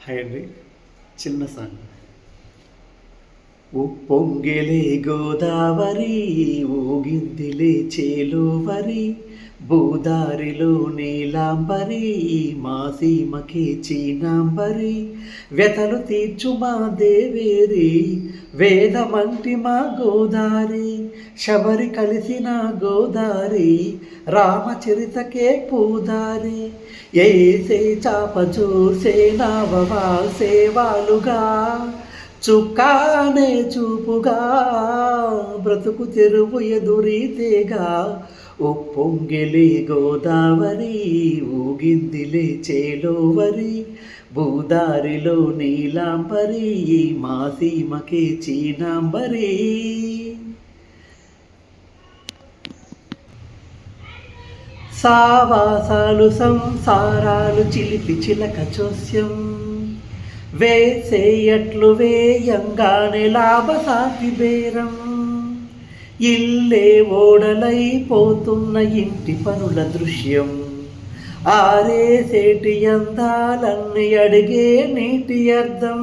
Hi అండి. చిన్న song. ఉప్పొంగెలే Godavari ఊగిందిలే చేలోవరి భూదారిలో Neelambari మా సీమకి చీనాంబరి వ్యతలు తీర్చు మా దేవేరి వేదమంటి మా గోదారి శబరి కలిసిన గోదారి రామచరితకే పూదారి ఏసే చాప చూసే నావవాసే వాలుగా చుక్కానే చూపుగా బ్రతుకు తెరువు ఎదురీతేగా ఉప్పొంగిలే గోదావరి ఊగిందిలే చేలోవరి భూదారిలో నీలాంబరి మా సీమకే చీనాంబరి. సావాసాలు సంసారాలు చిలిపి చిలక చోస్యం వేసేయట్లు వేయంగానే లాభసాటి బేరం ఇల్లే ఓడలైపోతున్న ఇంటి పనుల దృశ్యం ఆరేసేటి అందాలన్నీ అడిగే నీటి అర్థం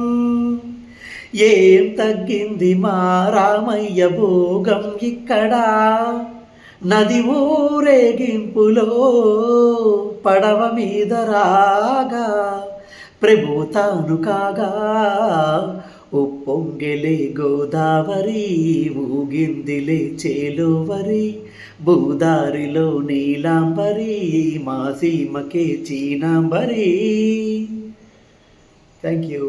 ఏం తగ్గింది మా రామయ్య భోగం ఇక్కడ నది ఊరేగింపులో పడవ మీద రాగా ప్రభు తాను కాగా ఉప్పొంగెలే గోదావరి ఊగిందిలే చేలోవరి భూదారిలో నీలాంబరి మా సీమకే చీనాంబరి. Thank you.